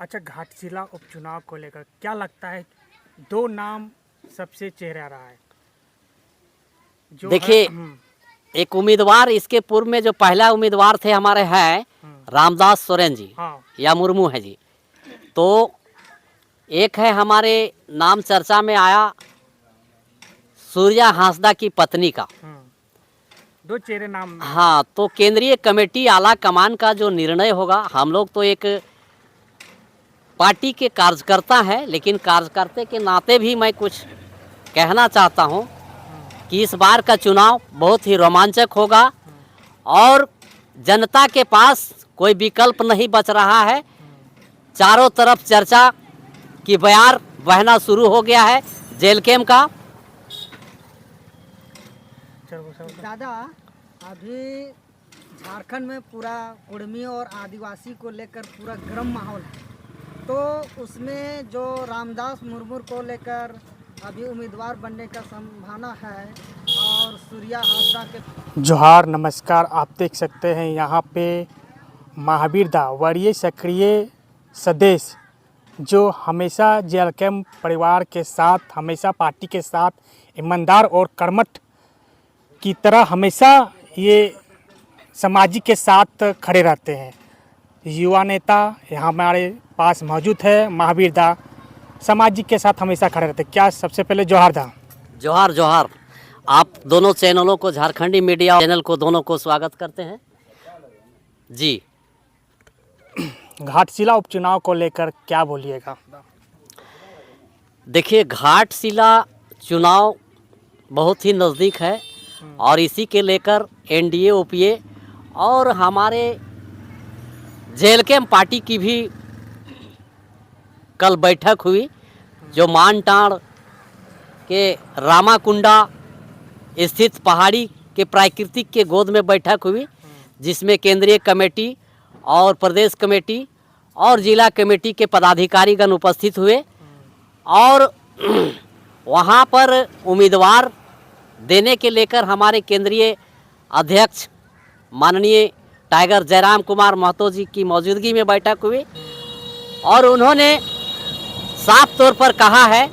अच्छा, घाटशिला उपचुनाव को लेकर क्या लगता है? दो नाम सबसे चेहरा रहा है जो देखिए, एक उम्मीदवार इसके पूर्व में जो पहला उम्मीदवार थे हमारे हैं रामदास सोरेन जी या मुर्मू है जी। तो एक है हमारे नाम चर्चा में आया सूर्या हांसदा की पत्नी का। दो चेहरे नाम। हाँ, तो केंद्रीय कमेटी आला कमान का जो निर्णय होगा, हम लोग तो एक पार्टी के कार्यकर्ता हैं, लेकिन कार्यकर्ते के नाते भी मैं कुछ कहना चाहता हूँ कि इस बार का चुनाव बहुत ही रोमांचक होगा और जनता के पास कोई विकल्प नहीं बच रहा है। चारों तरफ चर्चा की बयार बहना शुरू हो गया है जेल कैम्प का। दादा, अभी झारखंड में पूरा कुर्मी और आदिवासी को लेकर पूरा गर्म माहौल है, तो उसमें जो रामदास मुर्मू को लेकर अभी उम्मीदवार बनने का संभावना है और सूर्या हांसदा के। जोहार, नमस्कार। आप देख सकते हैं यहाँ पे महावीर दा वरीय सक्रिय सदस्य जो हमेशा जेल कैम्प परिवार के साथ, हमेशा पार्टी के साथ ईमानदार और कर्मठ की तरह हमेशा ये सामाजिक के साथ खड़े रहते हैं। युवा नेता यहाँ हमारे पास मौजूद है, महावीर दा सामाजिक के साथ हमेशा खड़े रहते हैं। क्या सबसे पहले जोहार दा। जोहार जोहार। आप दोनों चैनलों को, झारखंडी मीडिया चैनल को, दोनों को स्वागत करते हैं जी। घाटशिला उपचुनाव को लेकर क्या बोलिएगा? देखिए, घाटशिला चुनाव बहुत ही नज़दीक है और इसी के लेकर एनडीए ओपीए और हमारे जेल कैम्प पार्टी की भी कल बैठक हुई, जो मानटाड़ के रामाकुंडा स्थित पहाड़ी के प्राकृतिक के गोद में बैठक हुई, जिसमें केंद्रीय कमेटी और प्रदेश कमेटी और जिला कमेटी के पदाधिकारीगण उपस्थित हुए और वहाँ पर उम्मीदवार देने के लेकर हमारे केंद्रीय अध्यक्ष माननीय टाइगर जयराम कुमार महतो जी की मौजूदगी में बैठक हुई और उन्होंने साफ तौर पर कहा है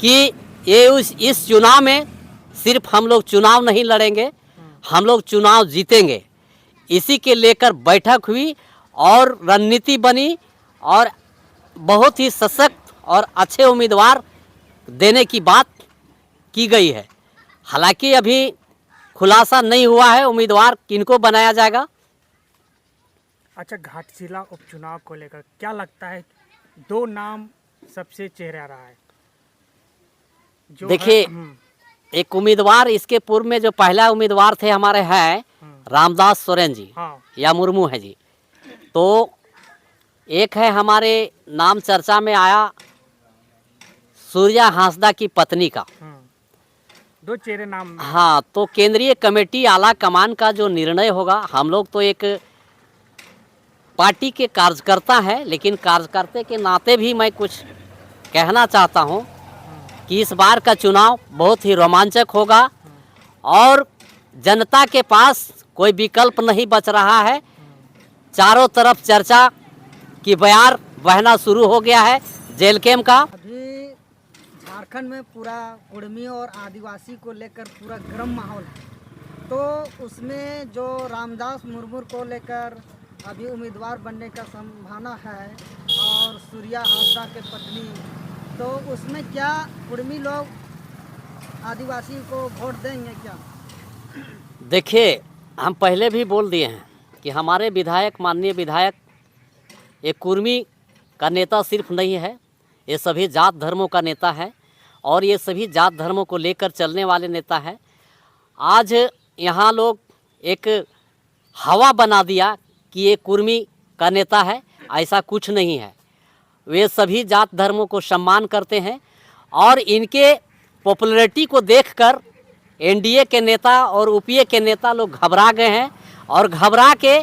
कि इस चुनाव में सिर्फ हम लोग चुनाव नहीं लड़ेंगे, हम लोग चुनाव जीतेंगे। इसी के लेकर बैठक हुई और रणनीति बनी और बहुत ही सशक्त और अच्छे उम्मीदवार देने की बात की गई है। हालांकि अभी खुलासा नहीं हुआ है उम्मीदवार किनको बनाया जाएगा। अच्छा, घाटशिला उपचुनाव को लेकर क्या लगता है? दो नाम सबसे चेहरा रहा है जो देखिए, एक उम्मीदवार इसके पूर्व में जो पहला उम्मीदवार थे हमारे हैं रामदास सोरेन जी या मुर्मू है जी। तो एक है हमारे नाम चर्चा में आया सूर्या हांसदा की पत्नी का। दो चेहरे नाम। हाँ, तो केंद्रीय कमेटी आला कमान का जो निर्णय होगा, हम लोग तो एक पार्टी के कार्यकर्ता हैं, लेकिन कार्यकर्ते के नाते भी मैं कुछ कहना चाहता हूँ कि इस बार का चुनाव बहुत ही रोमांचक होगा और जनता के पास कोई विकल्प नहीं बच रहा है। चारों तरफ चर्चा की बयार बहना शुरू हो गया है जेल कैम्प का। अभी झारखंड में पूरा कुर्मी और आदिवासी को लेकर पूरा गर्म माहौल है, तो उसमें जो रामदास मुर्मू को लेकर अभी उम्मीदवार बनने का संभावना है और सूर्या हांसदा के पत्नी, तो उसमें क्या कुर्मी लोग आदिवासी को वोट देंगे क्या? देखिए, हम पहले भी बोल दिए हैं कि हमारे विधायक, माननीय विधायक, एक कुर्मी का नेता सिर्फ नहीं है, ये सभी जात धर्मों का नेता है और ये सभी जात धर्मों को लेकर चलने वाले नेता है। आज यहाँ लोग एक हवा बना दिया कि ये कुर्मी का नेता है, ऐसा कुछ नहीं है। वे सभी जात धर्मों को सम्मान करते हैं और इनके पॉपुलैरिटी को देखकर एनडीए के नेता और यूपीए के नेता लोग घबरा गए हैं और घबरा के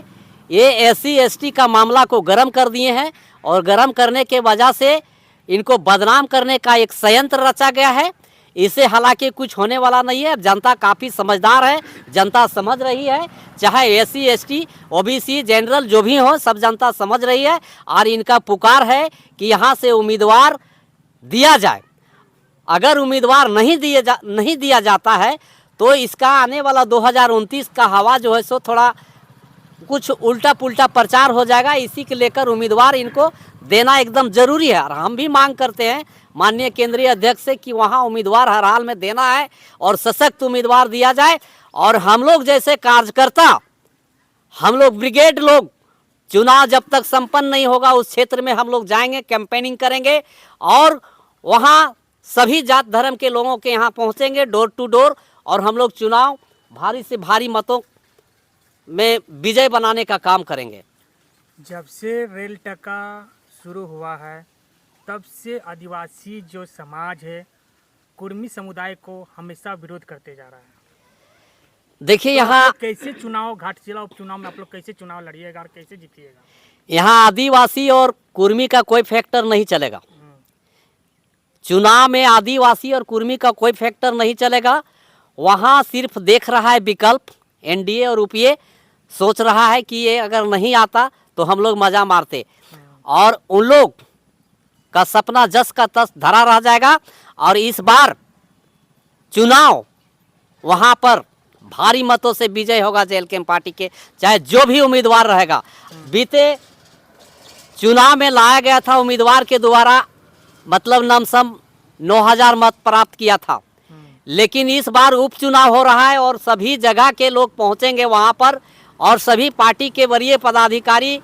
ये एससी एसटी का मामला को गर्म कर दिए हैं और गर्म करने के वजह से इनको बदनाम करने का एक षड्यंत्र रचा गया है। इससे हालांकि कुछ होने वाला नहीं है। जनता काफ़ी समझदार है, जनता समझ रही है, चाहे एससी एसटी ओबीसी जनरल जो भी हो, सब जनता समझ रही है। और इनका पुकार है कि यहाँ से उम्मीदवार दिया जाए। अगर उम्मीदवार नहीं दिया जाता है तो इसका आने वाला 2029 का हवा जो है सो थोड़ा कुछ उल्टा पुल्टा प्रचार हो जाएगा। इसी के लेकर उम्मीदवार इनको देना एकदम जरूरी है। और हम भी मांग करते हैं माननीय केंद्रीय अध्यक्ष से कि वहाँ उम्मीदवार हर हाल में देना है और सशक्त उम्मीदवार दिया जाए। और हम लोग जैसे कार्यकर्ता, हम लोग ब्रिगेड लोग, चुनाव जब तक संपन्न नहीं होगा उस क्षेत्र में हम लोग जाएंगे, कैंपेनिंग करेंगे और वहाँ सभी जात धर्म के लोगों के यहाँ पहुँचेंगे डोर टू डोर, और हम लोग चुनाव भारी से भारी मतों में विजय बनाने का काम करेंगे। जब से रेल टका शुरू हुआ है तब से आदिवासी जो समाज है, कुर्मी समुदाय को हमेशा विरोध करते जा रहा है। देखिए तो यहाँ आप लोग कैसे चुनाव, घाटशिला उपचुनाव में आप लोग कैसे चुनाव लड़िएगा और कैसे जीतिएगा? यहाँ आदिवासी और कुर्मी का कोई फैक्टर नहीं चलेगा। चुनाव में आदिवासी और कुर्मी का कोई फैक्टर नहीं चलेगा। वहाँ सिर्फ देख रहा है विकल्प, एनडीए और यूपीए सोच रहा है कि ये अगर नहीं आता तो हम लोग मजा मारते, और उन लोग का सपना जस का तस धरा रह जाएगा। और इस बार चुनाव वहाँ पर भारी मतों से विजय होगा जेएलकेएम पार्टी के, चाहे जो भी उम्मीदवार रहेगा। बीते चुनाव में लाया गया था उम्मीदवार के द्वारा मतलब लमसम 9000 मत प्राप्त किया था, लेकिन इस बार उपचुनाव हो रहा है और सभी जगह के लोग पहुंचेंगे वहां पर, और सभी पार्टी के वरीय पदाधिकारी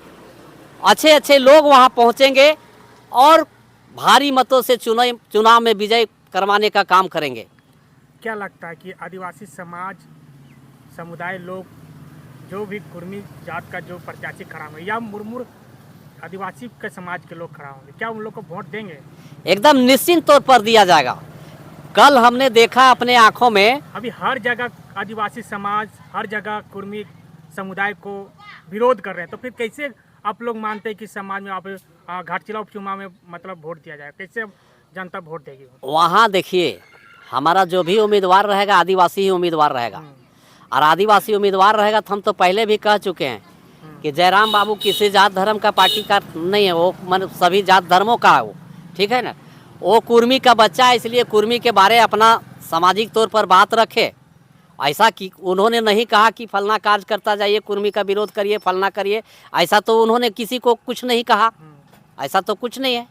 अच्छे अच्छे लोग वहां पहुंचेंगे और भारी मतों से चुनाव में विजय करवाने का काम करेंगे। क्या लगता है कि आदिवासी समाज समुदाय लोग जो भी कुर्मी जात का जो प्रत्याशी खड़ा होंगे या मुर्मुर आदिवासी के समाज के लोग खड़ा होंगे, क्या उन लोग को वोट देंगे? एकदम निश्चित तौर पर दिया जाएगा। कल हमने देखा अपने आंखों में, अभी हर जगह आदिवासी समाज, हर जगह कुर्मी समुदाय को विरोध कर रहे हैं, तो फिर कैसे आप लोग मानते हैं कि समाज में आप घाटशिला उपचुनाव में मतलब वोट दिया जाए? कैसे जनता वोट देगी? वहाँ देखिए हमारा जो भी उम्मीदवार रहेगा आदिवासी ही उम्मीदवार रहेगा, और आदिवासी उम्मीदवार रहेगा तो हम तो पहले भी कह चुके हैं कि जयराम बाबू किसी जात धर्म का पार्टी का नहीं है, वो मन सभी जात धर्मों का है वो, ठीक है ना। वो कुर्मी का बच्चा है, इसलिए कुर्मी के बारे अपना सामाजिक तौर पर बात रखे। ऐसा कि उन्होंने नहीं कहा कि फलना कार्य करता जाइए, कुर्मी का विरोध करिए, फलना करिए, ऐसा तो उन्होंने किसी को कुछ नहीं कहा, ऐसा तो कुछ नहीं है।